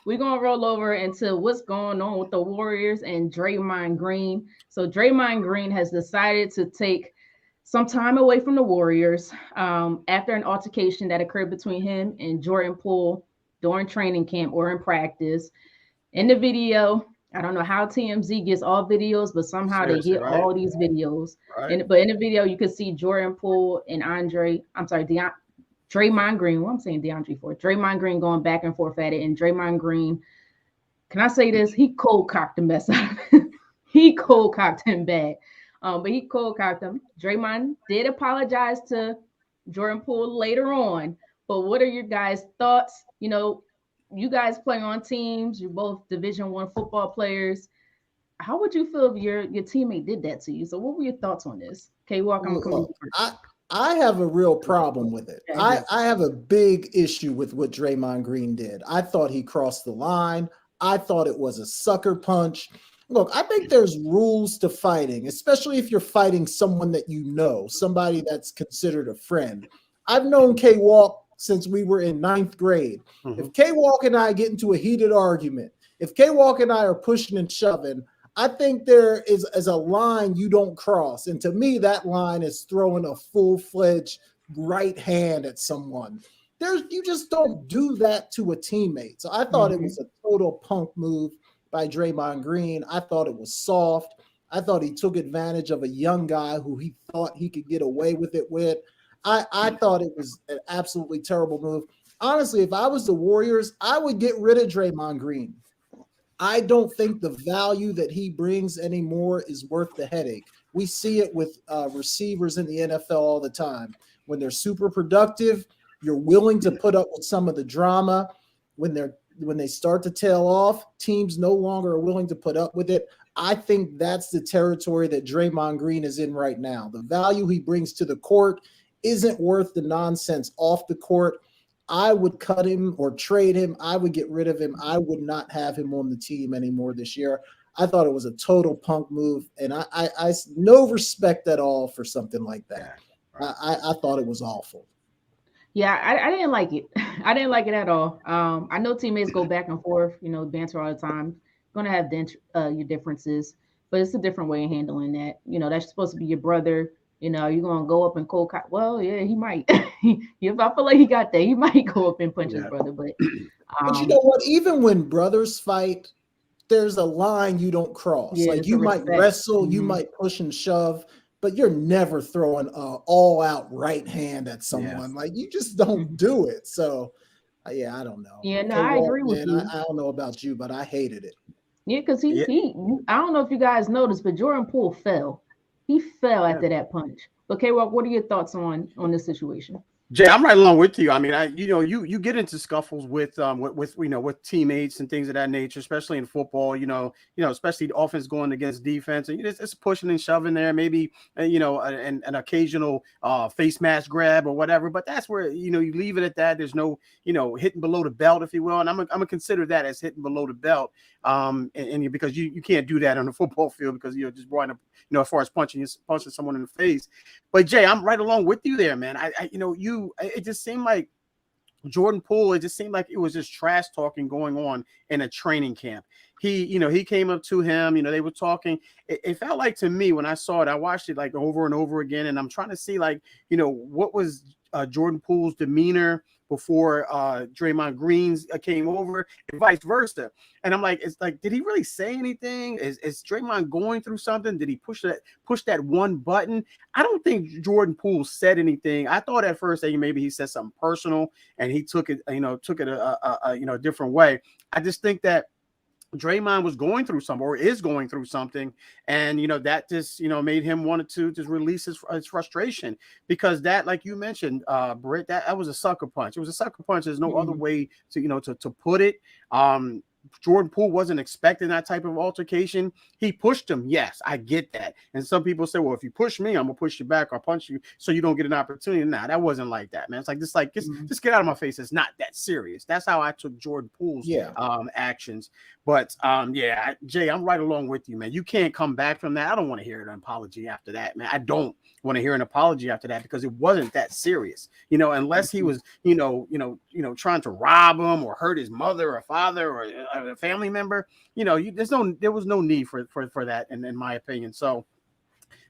we're gonna roll over into what's going on with the Warriors and Draymond Green. So Draymond Green has decided to take some time away from the Warriors after an altercation that occurred between him and Jordan Poole during training camp or in practice. In the video, I don't know how TMZ gets all videos, but somehow they Seriously, get right? all these videos. Right. But in the video, you can see Jordan Poole and Draymond Green. What I'm saying DeAndre for Draymond Green going back and forth at it, and Draymond Green. Can I say this? He cold cocked the mess out of him. He cold cocked him bad. But he cold cocked him. Draymond did apologize to Jordan Poole later on. But what are your guys' thoughts? You guys play on teams. You're both Division I football players. How would you feel if your teammate did that to you? So, what were your thoughts on this? Okay, Walk, I'm coming to Look, you first. I have a real problem with it. I have a big issue with what Draymond Green did. I thought he crossed the line. I thought it was a sucker punch. Look, I think there's rules to fighting, especially if you're fighting someone that you know, somebody that's considered a friend. I've known K Walk since we were in ninth grade. Mhm. If K Walk and I get into a heated argument, if K Walk and I are pushing and shoving, I think there is a line you don't cross. And to me, that line is throwing a full-fledged right hand at someone. You just don't do that to a teammate. So I thought it Mhm. was a total punk move by Draymond Green. I thought it was soft. I thought he took advantage of a young guy who he thought he could get away with it with. I thought it was an absolutely terrible move. Honestly, if I was the Warriors, I would get rid of Draymond Green. I don't think the value that he brings anymore is worth the headache. We see it with receivers in the NFL all the time. When they're super productive, you're willing to put up with some of the drama. When they start to tail off, teams no longer are willing to put up with it. I think that's the territory that Draymond Green is in right now. The value he brings to the court isn't worth the nonsense off the court. I would cut him or trade him. I would get rid of him. I would not have him on the team anymore this year. I thought it was a total punk move, and I no respect at all for something like that. Yeah. Right. I thought it was awful. Yeah, I didn't like it. I didn't like it at all. I know teammates go back and forth, banter all the time. Gonna have your differences, but it's a different way of handling that. That's supposed to be your brother. You're gonna go up and cold cock. Well, yeah, he might. If I feel like he got that, he might go up and punch his Yeah. brother. But But you um, know what? Even when brothers fight, there's a line you don't cross. yeah, Like it's a you might respect. wrestle, you Mhm. might push and shove, but you're never throwing a all out right hand at Yeah. someone. Like you just don't Mhm. do it. So yeah, I don't know. Yeah, no, K I Walk, agree with man, you. I don't know about you, but I hated it. Yeah, because Yeah. I don't know if you guys noticed, but Jordan Poole fell. He fell Yeah. after that punch. But K Rock, what are your thoughts on this situation? Jay, I'm right along with you. I mean, you get into scuffles with with teammates and things of that nature, especially in football. Especially the offense going against defense, and it's pushing and shoving there. Maybe an occasional face mask grab or whatever. But that's where you leave it at that. There's no hitting below the belt, if you will, and I'm gonna consider that as hitting below the belt. Because you can't do that on a football field because you're just brought up as far as punching someone in the face. But Jay, I'm right along with you there, man. It just seemed like Jordan Poole, it just seemed like it was just trash talking going on in a training camp. He came up to him, they were talking. It felt like to me when I saw it, I watched it like over and over again, and I'm trying to see like, what was Jordan Poole's demeanor before Draymond Green's came over and vice versa. And I'm like, it's like, did he really say anything? Is Draymond going through something? Did he push that one button? I don't think Jordan Poole said anything. I thought at first that maybe he said something personal and he took it a different way. I just think that Draymond was going through something or is going through something. And, that just, made him wanted to just release his frustration because that, like you mentioned, Britt, that was a sucker punch. It was a sucker punch. There's no other Mhm. way to put it. Jordan Poole wasn't expecting that type of altercation. He pushed him. Yes, I get that. And some people say, well, if you push me, I'm gonna push you back or punch you so you don't get an opportunity. Nah, that wasn't like that, man. It's like Mhm. just get out of my face. It's not that serious. That's how I took Jordan Poole's Yeah. actions. But Jay, I'm right along with you, man. You can't come back from that. I don't want to hear an apology after that, man. I don't want to hear an apology after that because it wasn't that serious, unless he was, trying to rob him or hurt his mother or father or a family member. There was no need for that, in my opinion. So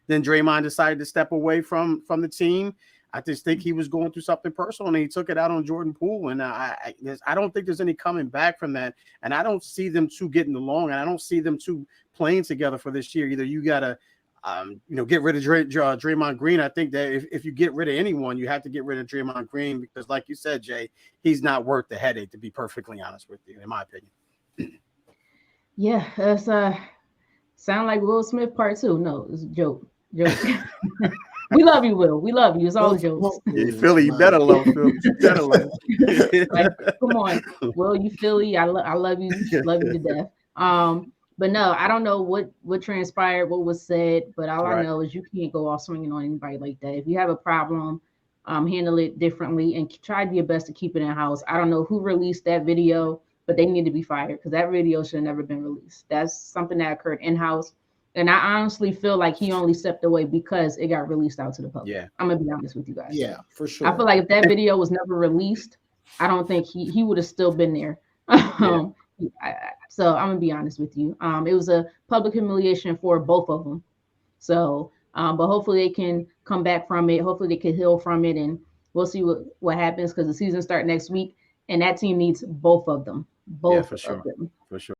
then Draymond decided to step away from the team. I just think he was going through something personal, and he took it out on Jordan Poole. And I don't think there's any coming back from that. And I don't see them two getting along, and I don't see them two playing together for this year. Either you got to, get rid of Draymond Green. I think that if you get rid of anyone, you have to get rid of Draymond Green because, like you said, Jay, he's not worth the headache, to be perfectly honest with you, in my opinion. Yeah, that's sound like Will Smith part 2. No, it's a joke. We love you, Will. We love you. It's all jokes. Yeah, Philly, you better love Philly. You better love like, come on, Will, you Philly. I love you. Love you to death. But no, I don't know what transpired, what was said. But all I know is you can't go off swinging on anybody like that. If you have a problem, handle it differently and try to do your best to keep it in house. I don't know who released that video, but they need to be fired because that video should have never been released. That's something that occurred in house. And I honestly feel like he only stepped away because it got released out to the public. Yeah. I'm going to be honest with you guys. Yeah, for sure. I feel like if that video was never released, I don't think he would have still been there. So I'm going to be honest with you. It was a public humiliation for both of them. So, but hopefully they can come back from it. Hopefully they can heal from it. And we'll see what happens because the season starts next week. And that team needs both of them. Both for sure. of them. For sure.